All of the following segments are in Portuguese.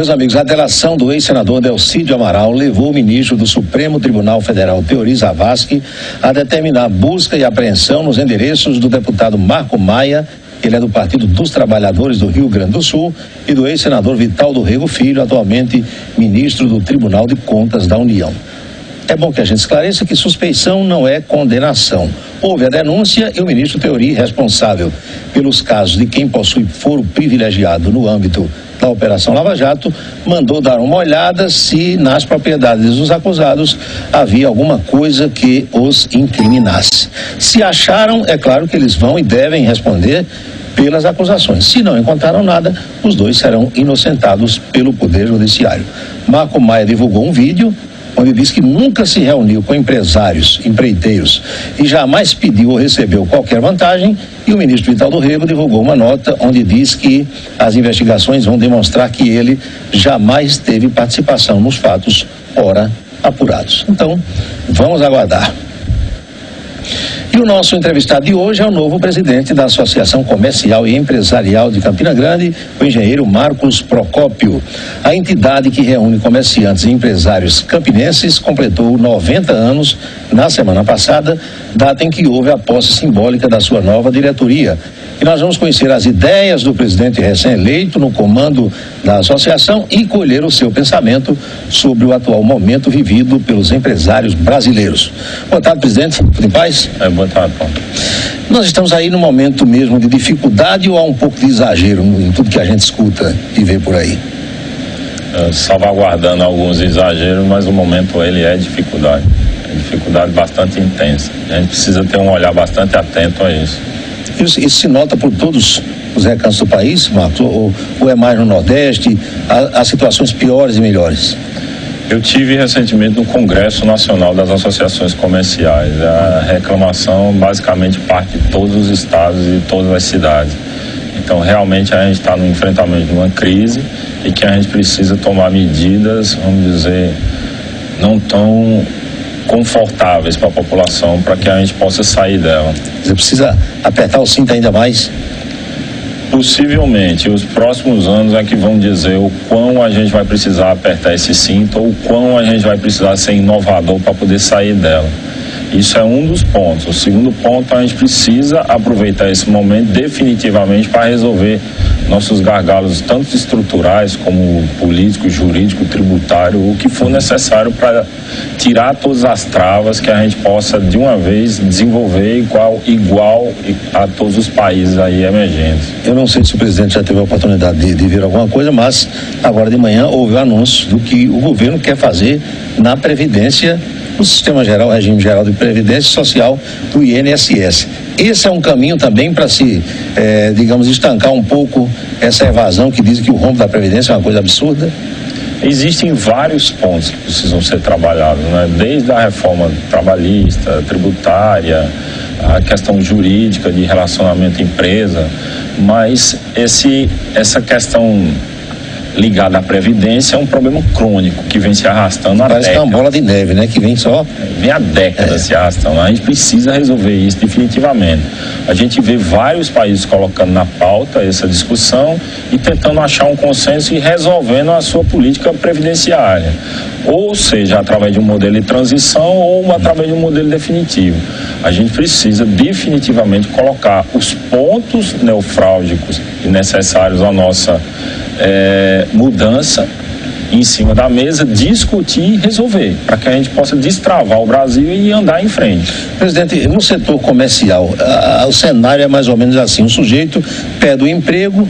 Meus amigos, a delação do ex-senador Delcídio Amaral levou o ministro do Supremo Tribunal Federal, Teori Zavascki, a determinar busca e apreensão nos endereços do deputado Marco Maia, ele é do Partido dos Trabalhadores do Rio Grande do Sul, e do ex-senador Vital do Rego Filho, atualmente ministro do Tribunal de Contas da União. É bom que a gente esclareça que suspeição não é condenação. Houve a denúncia e o ministro Teori, responsável pelos casos de quem possui foro privilegiado no âmbito da Operação Lava Jato, mandou dar uma olhada se nas propriedades dos acusados havia alguma coisa que os incriminasse. Se acharam, é claro que eles vão e devem responder pelas acusações. Se não encontraram nada, os dois serão inocentados pelo Poder Judiciário. Marco Maia divulgou um vídeo onde diz que nunca se reuniu com empresários, empreiteiros e jamais pediu ou recebeu qualquer vantagem, e o ministro Vital do Rego divulgou uma nota onde diz que as investigações vão demonstrar que ele jamais teve participação nos fatos ora apurados. Então, vamos aguardar. E o nosso entrevistado de hoje é o novo presidente da Associação Comercial e Empresarial de Campina Grande, o engenheiro Marcos Procópio. A entidade que reúne comerciantes e empresários campinenses completou 90 anos na semana passada, data em que houve a posse simbólica da sua nova diretoria. E nós vamos conhecer as ideias do presidente recém-eleito no comando da associação e colher o seu pensamento sobre o atual momento vivido pelos empresários brasileiros. Boa tarde, presidente. Tudo em paz? Boa tarde, Paulo. Nós estamos aí num momento mesmo de dificuldade ou há um pouco de exagero em tudo que a gente escuta e vê por aí? Salvaguardando alguns exageros, mas o momento ele é dificuldade. É dificuldade bastante intensa. A gente precisa ter um olhar bastante atento a isso. Isso se nota por todos os recantos do país, Marcos? Ou é mais no Nordeste? Há situações piores e melhores? Eu tive recentemente no Congresso Nacional das Associações Comerciais. A reclamação basicamente parte de todos os estados e todas as cidades. Então, realmente, a gente está no enfrentamento de uma crise e que a gente precisa tomar medidas, vamos dizer, não tão confortáveis para a população, para que a gente possa sair dela. Você precisa apertar o cinto ainda mais? Possivelmente, os próximos anos é que vão dizer o quão a gente vai precisar apertar esse cinto ou o quão a gente vai precisar ser inovador para poder sair dela. Isso é um dos pontos. O segundo ponto, a gente precisa aproveitar esse momento definitivamente para resolver nossos gargalos, tanto estruturais como político, jurídico, tributário, o que for necessário para tirar todas as travas, que a gente possa de uma vez desenvolver igual a todos os países aí emergentes. Eu não sei se o presidente já teve a oportunidade de ver alguma coisa, mas agora de manhã houve o anúncio do que o governo quer fazer na Previdência, no Sistema Geral, Regime Geral de Previdência Social do INSS. Esse é um caminho também para se, digamos, estancar um pouco essa evasão que diz que o rombo da Previdência é uma coisa absurda? Existem vários pontos que precisam ser trabalhados, né? Desde a reforma trabalhista, tributária, a questão jurídica de relacionamento empresa, mas essa questão ligada à Previdência é um problema crônico que vem se arrastando há décadas. Parece que é uma bola de neve, né? Que vem só... Vem há décadas se arrastando. A gente precisa resolver isso definitivamente. A gente vê vários países colocando na pauta essa discussão e tentando achar um consenso e resolvendo a sua política previdenciária. Ou seja, através de um modelo de transição ou através de um modelo definitivo. A gente precisa definitivamente colocar os pontos nevrálgicos e necessários à nossa mudança em cima da mesa, discutir e resolver, para que a gente possa destravar o Brasil e andar em frente. Presidente, no setor comercial, o cenário é mais ou menos assim: o sujeito pede o emprego,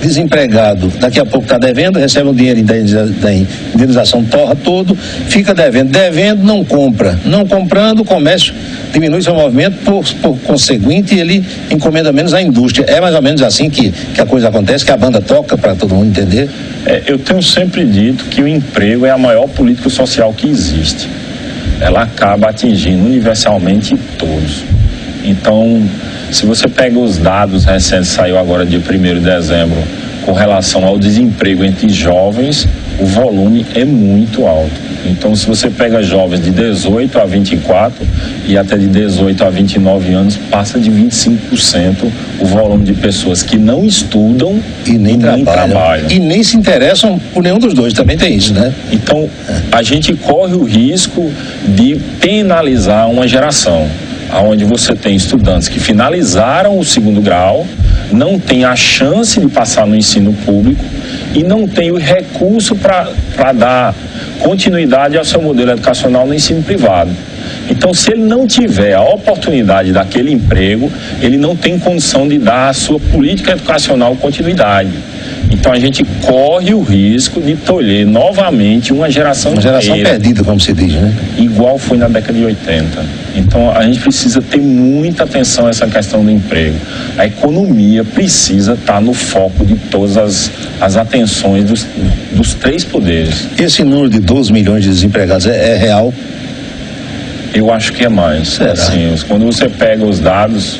desempregado, daqui a pouco está devendo, recebe o dinheiro da indenização, torra todo, fica devendo, não compra. Não comprando, o comércio diminui seu movimento, por conseguinte, ele encomenda menos à indústria. É mais ou menos assim que a coisa acontece, que a banda toca, para todo mundo entender? Eu tenho sempre dito que o emprego é a maior política social que existe. Ela acaba atingindo universalmente todos. Então, se você pega os dados recentes, saiu agora dia 1º de dezembro, com relação ao desemprego entre jovens, o volume é muito alto. Então, se você pega jovens de 18 a 24 e até de 18 a 29 anos, passa de 25% o volume de pessoas que não estudam e nem trabalham. E nem se interessam por nenhum dos dois, também tem isso, né? Então, a gente corre o risco de penalizar uma geração, onde você tem estudantes que finalizaram o segundo grau, não tem a chance de passar no ensino público e não tem o recurso para dar continuidade ao seu modelo educacional no ensino privado. Então, se ele não tiver a oportunidade daquele emprego, ele não tem condição de dar à sua política educacional continuidade. Então, a gente corre o risco de tolher novamente uma geração perdida, como se diz, né? Igual foi na década de 80. Então, a gente precisa ter muita atenção a essa questão do emprego. A economia precisa estar no foco de todas as atenções dos três poderes. Esse número de 12 milhões de desempregados é real? Eu acho que é mais. Será? Assim, quando você pega os dados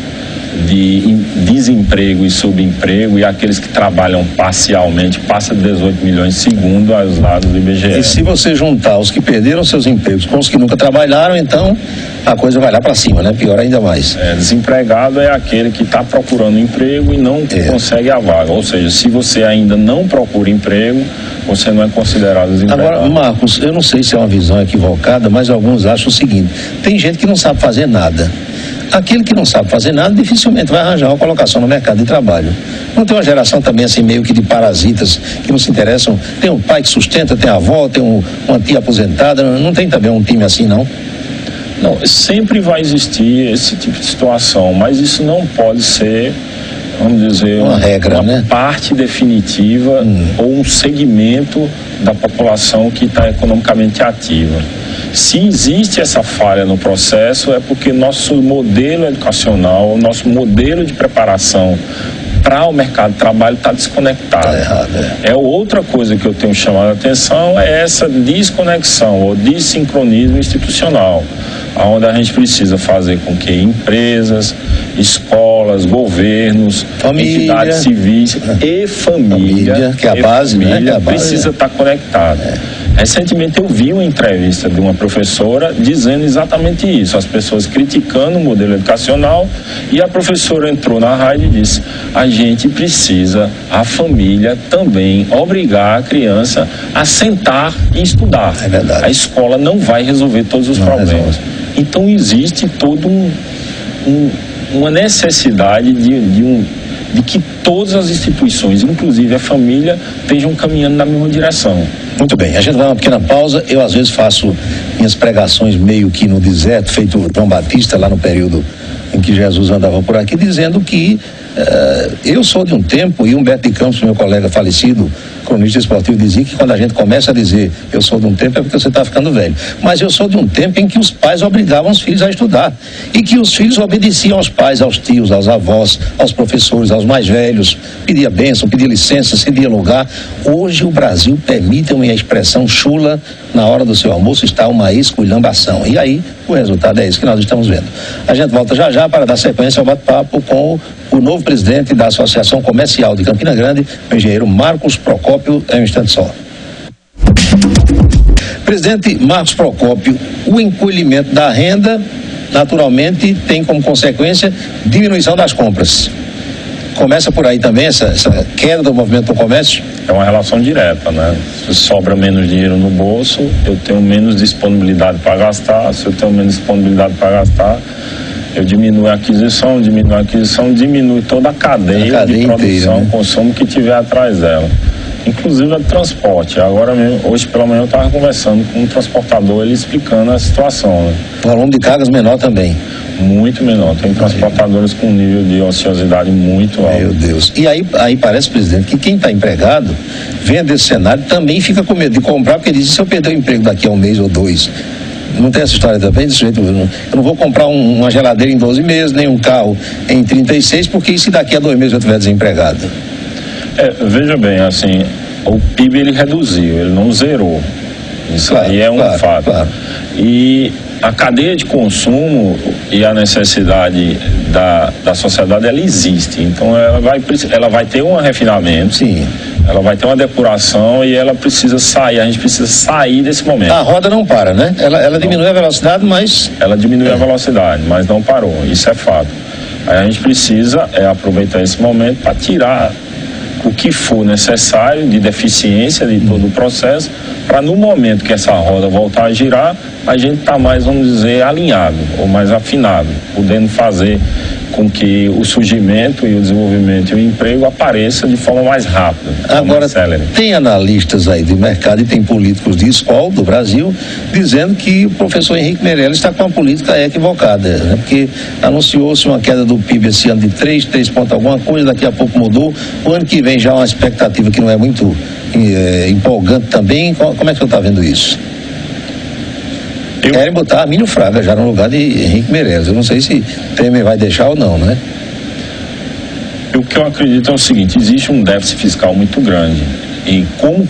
de desemprego e subemprego e aqueles que trabalham parcialmente, passa de 18 milhões segundo os dados do IBGE. E se você juntar os que perderam seus empregos com os que nunca trabalharam, então a coisa vai lá para cima, né? Pior ainda mais. Desempregado é aquele que está procurando emprego e não consegue a vaga. Ou seja, se você ainda não procura emprego, você não é considerado desempregado. Agora, Marcos, eu não sei se é uma visão equivocada, mas alguns acham o seguinte: tem gente que não sabe fazer nada. Aquele que não sabe fazer nada dificilmente vai arranjar uma colocação no mercado de trabalho. Não tem uma geração também assim meio que de parasitas que não se interessam? Tem um pai que sustenta, tem a avó, tem uma tia aposentada, não tem também um time assim, não? Não, sempre vai existir esse tipo de situação, mas isso não pode ser, vamos dizer, uma regra, né? Parte definitiva ou um segmento da população que está economicamente ativa. Se existe essa falha no processo, é porque nosso modelo educacional, nosso modelo de preparação para o mercado de trabalho está desconectado. Tá errado, outra coisa que eu tenho chamado a atenção é essa desconexão ou desincronismo institucional, onde a gente precisa fazer com que empresas, escolas, governos, entidades civis e família, que é a base, né? Precisa estar conectada. Recentemente eu vi uma entrevista de uma professora dizendo exatamente isso, as pessoas criticando o modelo educacional, e a professora entrou na rádio e disse: a gente precisa, a família também, obrigar a criança a sentar e estudar. É verdade. A escola não vai resolver todos os problemas. Então existe toda uma necessidade de que todas as instituições, inclusive a família, estejam caminhando na mesma direção. Muito bem, a gente vai dar uma pequena pausa. Eu às vezes faço minhas pregações meio que no deserto, feito João Batista lá no período em que Jesus andava por aqui, dizendo que eu sou de um tempo, e Humberto de Campos, meu colega falecido, cronista esportivo, dizia que quando a gente começa a dizer eu sou de um tempo é porque você está ficando velho. Mas eu sou de um tempo em que os pais obrigavam os filhos a estudar e que os filhos obedeciam aos pais, aos tios, aos avós, aos professores, aos mais velhos, pedia bênção, pedia licença, cedia lugar. Hoje o Brasil, permitam-me a expressão chula, na hora do seu almoço está uma esculhambação. E aí o resultado é isso que nós estamos vendo. A gente volta já já para dar sequência ao bate-papo com o novo presidente da Associação Comercial de Campina Grande, o engenheiro Marcos Procópio, em um instante só. Presidente Marcos Procópio, o encolhimento da renda, naturalmente, tem como consequência diminuição das compras. Começa por aí também essa queda do movimento do comércio? É uma relação direta, né? Se sobra menos dinheiro no bolso, eu tenho menos disponibilidade para gastar. Se eu tenho menos disponibilidade para gastar, eu diminuo a aquisição, diminui toda a cadeia de produção, inteira, né? Consumo que tiver atrás dela. Inclusive a transporte. Agora mesmo, hoje pela manhã eu estava conversando com um transportador, ele explicando a situação, né? O volume de cargas menor também? Muito menor. Tem transportadores com nível de ociosidade muito alto. Meu Deus. E aí parece, presidente, que quem está empregado, vendo esse cenário, também fica com medo de comprar, porque diz: se eu perder o emprego daqui a um mês ou dois, não tem essa história também desse jeito? Eu não vou comprar uma geladeira em 12 meses, nem um carro em 36, porque e se daqui a 2 meses eu estiver desempregado? Veja bem, assim, o PIB ele reduziu, ele não zerou. Isso claro, aí é um fato. Claro. E a cadeia de consumo e a necessidade da sociedade, ela existe. Então ela vai ter um refinamento. Sim. Ela vai ter uma depuração e ela precisa sair, a gente precisa sair desse momento. A roda não para, né? Ela diminui a velocidade, mas... Ela diminui a velocidade, mas não parou, isso é fato. Aí a gente precisa aproveitar esse momento para tirar o que for necessário de deficiência de todo o processo, para no momento que essa roda voltar a girar, a gente está mais, vamos dizer, alinhado ou mais afinado, podendo fazer com que o surgimento e o desenvolvimento e o emprego apareça de forma mais rápida. Agora, tem analistas aí do mercado e tem políticos de escola do Brasil dizendo que o professor Henrique Meirelles está com uma política equivocada, né? Porque anunciou-se uma queda do PIB esse ano de 3 pontos alguma coisa, daqui a pouco mudou. O ano que vem já uma expectativa que não é muito empolgante também. Como é que você está vendo isso? Querem botar Armínio Fraga já no lugar de Henrique Meirelles. Eu não sei se Temer vai deixar ou não, né? O que eu acredito é o seguinte: existe um déficit fiscal muito grande. E como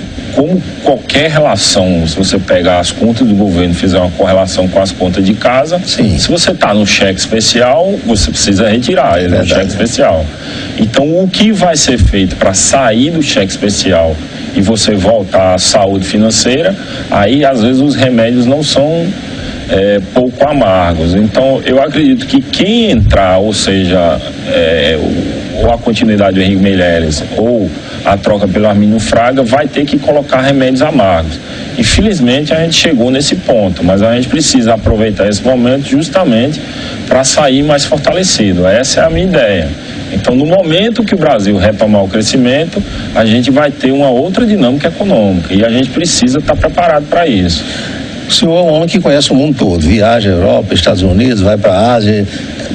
qualquer relação, se você pegar as contas do governo e fizer uma correlação com as contas de casa, sim, se você está no cheque especial, você precisa retirar ele do cheque especial. Então, o que vai ser feito para sair do cheque especial e você voltar à saúde financeira, aí às vezes os remédios não são pouco amargos. Então eu acredito que quem entrar, ou seja, ou a continuidade do Henrique Meirelles ou a troca pelo Armínio Fraga, vai ter que colocar remédios amargos. Infelizmente a gente chegou nesse ponto, mas a gente precisa aproveitar esse momento justamente para sair mais fortalecido. Essa é a minha ideia. Então, no momento que o Brasil retomar o crescimento, a gente vai ter uma outra dinâmica econômica e a gente precisa estar preparado para isso. O senhor é um homem que conhece o mundo todo, viaja Europa, Estados Unidos, vai para a Ásia.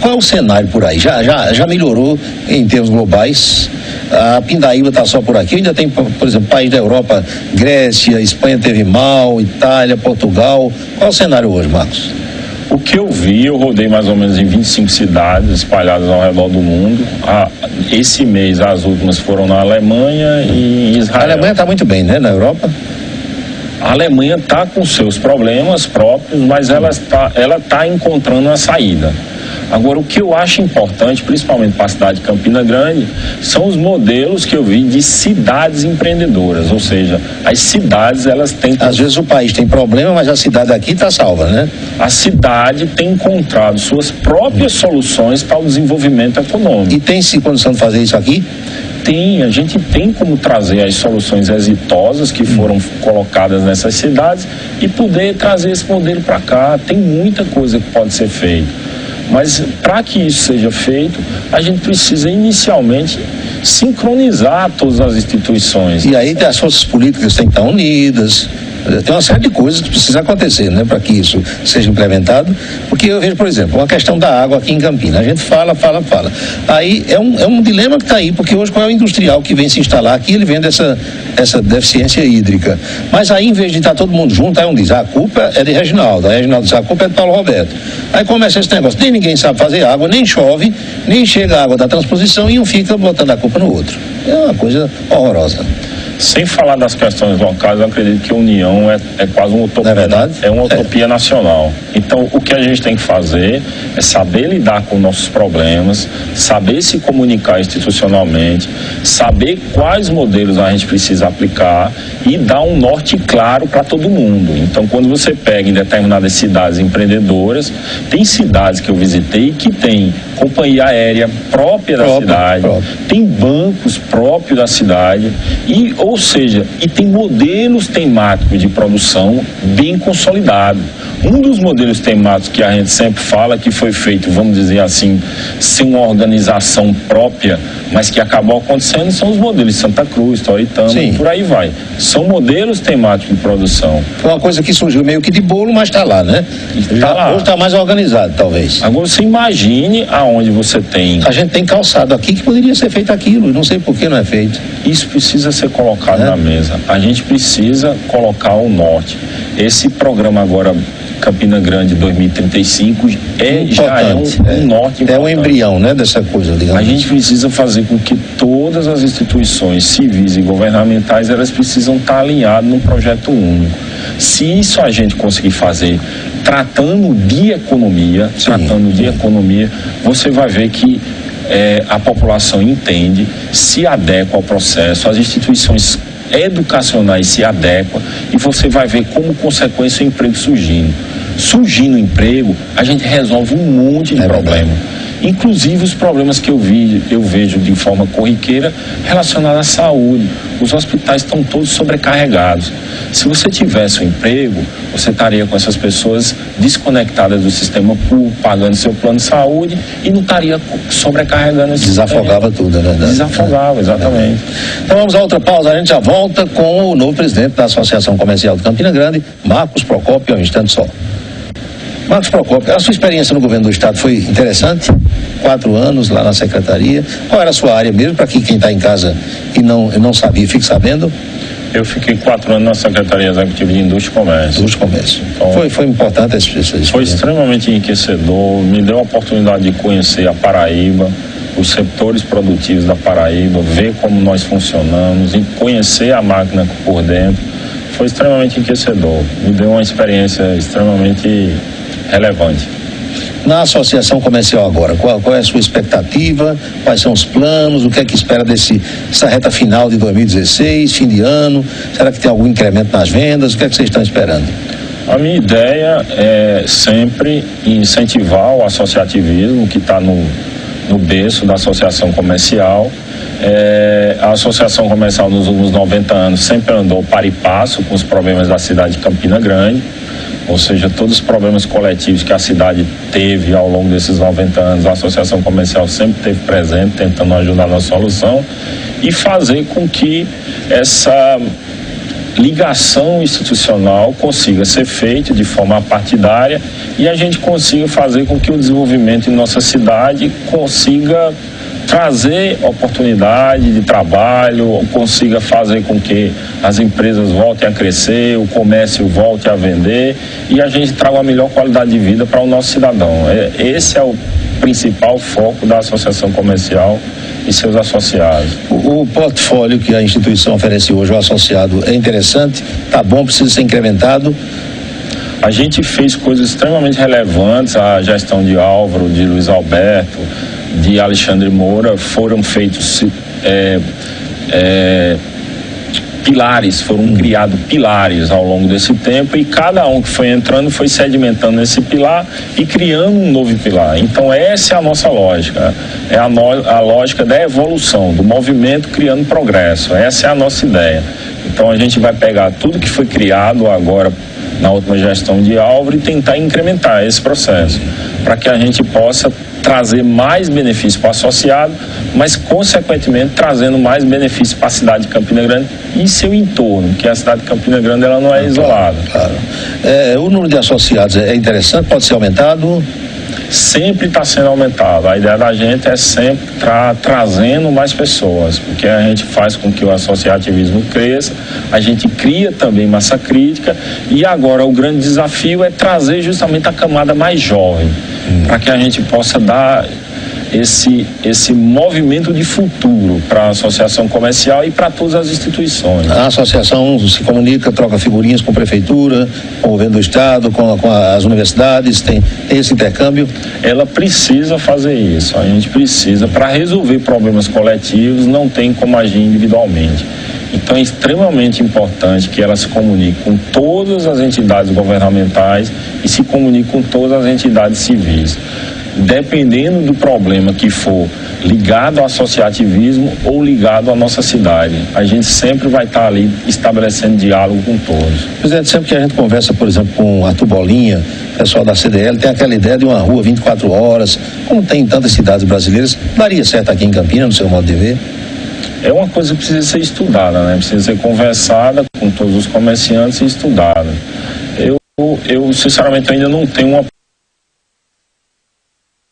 Qual é o cenário por aí? Já melhorou em termos globais? A pindaíba está só por aqui? Ainda tem, por exemplo, país da Europa, Grécia, Espanha teve mal, Itália, Portugal. Qual é o cenário hoje, Marcos? O que eu vi, eu rodei mais ou menos em 25 cidades espalhadas ao redor do mundo. Esse mês, as últimas foram na Alemanha e Israel. A Alemanha está muito bem, né, na Europa? A Alemanha está com seus problemas próprios, mas ela está encontrando a saída. Agora, o que eu acho importante, principalmente para a cidade de Campina Grande, são os modelos que eu vi de cidades empreendedoras, ou seja, as cidades, elas têm... Às vezes o país tem problema, mas a cidade aqui está salva, né? A cidade tem encontrado suas próprias soluções para o desenvolvimento econômico. E tem-se condição de fazer isso aqui? Tem, a gente tem como trazer as soluções exitosas que foram colocadas nessas cidades e poder trazer esse modelo para cá. Tem muita coisa que pode ser feita. Mas para que isso seja feito, a gente precisa inicialmente sincronizar todas as instituições. E aí as forças políticas têm que estar unidas. Tem uma série de coisas que precisa acontecer, né, para que isso seja implementado. Porque eu vejo, por exemplo, uma questão da água aqui em Campinas. A gente fala. Aí é um dilema que está aí, porque hoje qual é o industrial que vem se instalar aqui, ele vem dessa deficiência hídrica. Mas aí, em vez de estar todo mundo junto, aí um diz, a culpa é de Reginaldo. Aí Reginaldo diz, a culpa é de Paulo Roberto. Aí começa esse negócio, nem ninguém sabe fazer água, nem chove, nem chega a água da transposição e um fica botando a culpa no outro. É uma coisa horrorosa. Sem falar das questões locais, eu acredito que a união é quase uma utopia. Não é verdade? É uma utopia nacional. Então, o que a gente tem que fazer é saber lidar com nossos problemas, saber se comunicar institucionalmente, saber quais modelos a gente precisa aplicar e dar um norte claro para todo mundo. Então, quando você pega em determinadas cidades empreendedoras, tem cidades que eu visitei que tem companhia aérea própria da cidade, tem bancos próprios da cidade, ou seja, e tem modelos temáticos de produção bem consolidados. Um dos modelos temáticos que a gente sempre fala que foi feito, vamos dizer assim, sem uma organização própria, mas que acabou acontecendo, são os modelos de Santa Cruz, Toritama e por aí vai. São modelos temáticos de produção. Foi uma coisa que surgiu meio que de bolo, mas está lá, né? Está lá. Hoje está mais organizado, talvez. Agora você imagine aonde você tem... A gente tem calçado aqui que poderia ser feito aquilo, e não sei por que não é feito. Isso precisa ser colocado na mesa. A gente precisa colocar o norte. Esse programa agora, Campina Grande 2035, já é um norte importante. É um embrião, né, dessa coisa, digamos. A gente precisa fazer com que todas as instituições civis e governamentais, elas precisam estar alinhadas num projeto único. Se isso a gente conseguir fazer tratando de economia, você vai ver que a população entende, se adequa ao processo, as instituições educacionais se adequam e você vai ver como consequência o emprego surgindo. Surgindo o emprego, a gente resolve um monte de problema. Inclusive os problemas que eu vejo de forma corriqueira relacionados à saúde. Os hospitais estão todos sobrecarregados. Se você tivesse um emprego, você estaria com essas pessoas desconectadas do sistema público, pagando seu plano de saúde e não estaria sobrecarregando esse Desafogava sistema. tudo, né? Desafogava, exatamente. Então vamos a outra pausa, a gente já volta com o novo presidente da Associação Comercial de Campina Grande, Marcos Procópio, um instante só. Marcos Procópio, a sua experiência no governo do estado foi interessante? 4 anos lá na secretaria. Qual era a sua área mesmo, para que quem está em casa e não sabia, fique sabendo? Eu fiquei 4 anos na Secretaria Executiva de Indústria e Comércio. Indústria e Comércio. Então, foi importante essa experiência? Foi extremamente enriquecedor, me deu a oportunidade de conhecer a Paraíba, os setores produtivos da Paraíba, ver como nós funcionamos, e conhecer a máquina por dentro. Foi extremamente enriquecedor, me deu uma experiência extremamente relevante. Na associação comercial agora, qual é a sua expectativa? Quais são os planos? O que é que espera dessa reta final de 2016, fim de ano? Será que tem algum incremento nas vendas? O que é que vocês estão esperando? A minha ideia é sempre incentivar o associativismo que está no berço da associação comercial. A associação comercial nos últimos 90 anos sempre andou par e passo com os problemas da cidade de Campina Grande. Ou seja, todos os problemas coletivos que a cidade teve ao longo desses 90 anos, a Associação Comercial sempre esteve presente, tentando ajudar na solução e fazer com que essa ligação institucional consiga ser feita de forma partidária e a gente consiga fazer com que o desenvolvimento em nossa cidade consiga trazer oportunidade de trabalho, consiga fazer com que as empresas voltem a crescer, o comércio volte a vender e a gente traga uma melhor qualidade de vida para o nosso cidadão. Esse é o principal foco da Associação Comercial e seus associados. O portfólio que a instituição oferece hoje ao associado é interessante, está bom, precisa ser incrementado? A gente fez coisas extremamente relevantes, a gestão de Álvaro, de Luiz Alberto, de Alexandre Moura, foram feitos pilares, foram criados pilares ao longo desse tempo e cada um que foi entrando foi sedimentando esse pilar e criando um novo pilar. Então essa é a nossa lógica, é a lógica da evolução, do movimento criando progresso, essa é a nossa ideia. Então a gente vai pegar tudo que foi criado agora na última gestão de Álvaro e tentar incrementar esse processo, para que a gente possa trazer mais benefício para o associado, mas consequentemente trazendo mais benefício para a cidade de Campina Grande e seu entorno, que a cidade de Campina Grande ela não é isolada. Claro. O número de associados é interessante, pode ser aumentado? Sempre está sendo aumentado. A ideia da gente é sempre trazendo mais pessoas, porque a gente faz com que o associativismo cresça, a gente cria também massa crítica e agora o grande desafio é trazer justamente a camada mais jovem, para que a gente possa dar esse movimento de futuro para a associação comercial e para todas as instituições. A associação se comunica, troca figurinhas com a prefeitura, com o governo do estado, com as universidades, tem esse intercâmbio? Ela precisa fazer isso, a gente precisa, para resolver problemas coletivos, não tem como agir individualmente. Então é extremamente importante que ela se comunique com todas as entidades governamentais e se comunique com todas as entidades civis. Dependendo do problema que for ligado ao associativismo ou ligado à nossa cidade, a gente sempre vai estar ali estabelecendo diálogo com todos. Presidente, sempre que a gente conversa, por exemplo, com a Tubolinha, pessoal da CDL, tem aquela ideia de uma rua 24 horas, como tem em tantas cidades brasileiras, daria certo aqui em Campinas, no seu modo de ver? É uma coisa que precisa ser estudada, né? Precisa ser conversada com todos os comerciantes e estudada. Eu sinceramente ainda não tenho uma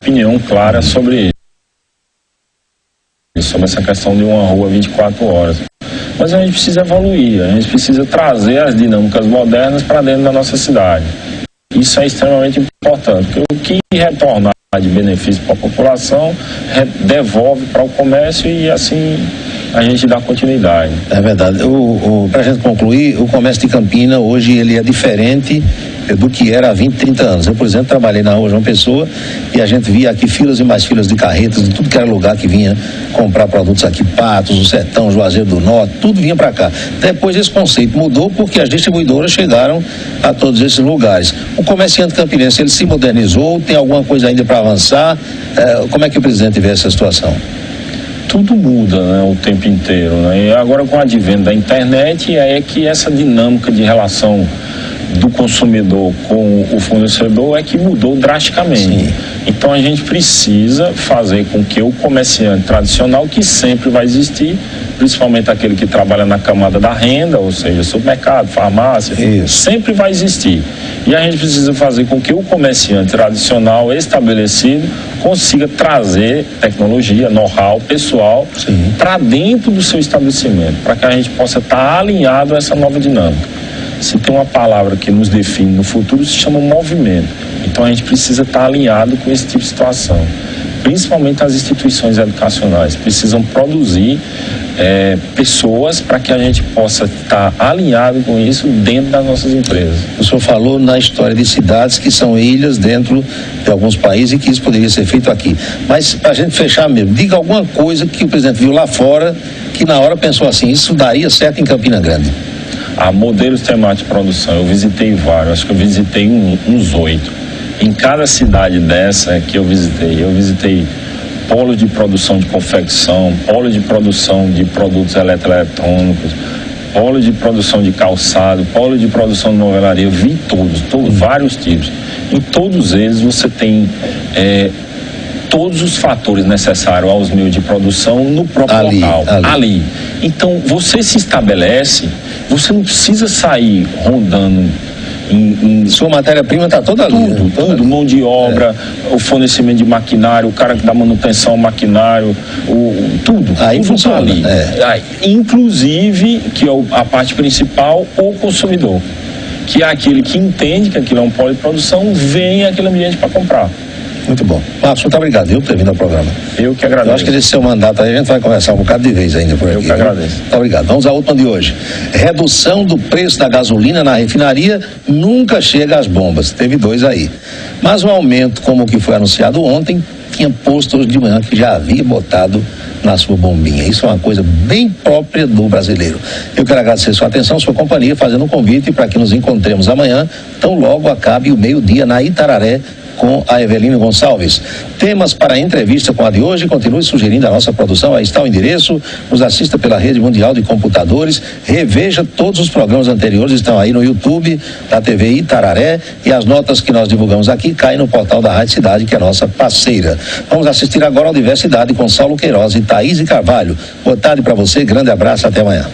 opinião clara sobre essa questão de uma rua 24 horas. Mas a gente precisa evoluir, a gente precisa trazer as dinâmicas modernas para dentro da nossa cidade. Isso é extremamente importante, porque o que retornar de benefício para a população devolve para o comércio e assim a gente dá continuidade. É verdade. Para a gente concluir, o comércio de Campina hoje ele é diferente do que era há 20, 30 anos. Eu, por exemplo, trabalhei na rua João Pessoa e a gente via aqui filas e mais filas de carretas de tudo que era lugar que vinha comprar produtos aqui, Patos, o Sertão, Juazeiro do Norte, tudo vinha para cá. Depois esse conceito mudou porque as distribuidoras chegaram a todos esses lugares. O comerciante campinense, ele se modernizou, tem alguma coisa ainda para avançar? Como é que o presidente vê essa situação? Tudo muda, né, o tempo inteiro, né? E agora com o advento da internet é que essa dinâmica de relação do consumidor com o fornecedor é que mudou drasticamente. Sim. Então a gente precisa fazer com que o comerciante tradicional, que sempre vai existir, principalmente aquele que trabalha na camada da renda, ou seja, supermercado, farmácia, sempre vai existir. E a gente precisa fazer com que o comerciante tradicional estabelecido consiga trazer tecnologia, know-how pessoal para dentro do seu estabelecimento, para que a gente possa estar alinhado a essa nova dinâmica. Se tem uma palavra que nos define no futuro, se chama movimento. Então a gente precisa estar alinhado com esse tipo de situação. Principalmente as instituições educacionais precisam produzir pessoas para que a gente possa estar alinhado com isso dentro das nossas empresas. O senhor falou na história de cidades que são ilhas dentro de alguns países e que isso poderia ser feito aqui. Mas para a gente fechar mesmo, diga alguma coisa que o presidente viu lá fora que na hora pensou assim, isso daria certo em Campina Grande. Modelos temáticos de produção, eu visitei vários, acho que eu visitei uns 8. Em cada cidade dessa que eu visitei polo de produção de confecção, polo de produção de produtos eletroeletrônicos, polo de produção de calçado, polo de produção de novelaria, eu vi todos, vários tipos. Em todos eles você tem todos os fatores necessários aos meios de produção no próprio local, ali. Então, você se estabelece, você não precisa sair rondando sua matéria-prima está toda ali. Tudo, mão de obra, o fornecimento de maquinário, o cara que dá manutenção ao maquinário, tudo. Aí funciona ali. Inclusive, que é a parte principal, o consumidor, que é aquele que entende que aquilo é um polo de produção, vem àquele ambiente para comprar. Muito bom. Marcos, muito obrigado, por ter vindo ao programa. Eu que agradeço. Eu acho que esse seu mandato aí a gente vai conversar um bocado de vez ainda por aqui. Eu que agradeço. Muito obrigado. Vamos à última de hoje. Redução do preço da gasolina na refinaria nunca chega às bombas. Teve 2 aí. Mas um aumento como o que foi anunciado ontem, tinha posto hoje de manhã que já havia botado na sua bombinha. Isso é uma coisa bem própria do brasileiro. Eu quero agradecer sua atenção, sua companhia, fazendo um convite para que nos encontremos amanhã, tão logo acabe o meio-dia na Itararé, com a Evelina Gonçalves. Temas para a entrevista com a de hoje, continue sugerindo a nossa produção, aí está o endereço, nos assista pela Rede Mundial de Computadores, reveja todos os programas anteriores, estão aí no YouTube da TV Itararé, e as notas que nós divulgamos aqui caem no portal da Rádio Cidade, que é a nossa parceira. Vamos assistir agora ao Diversidade com Saulo Queiroz e Thaís Carvalho. Boa tarde para você, grande abraço, até amanhã.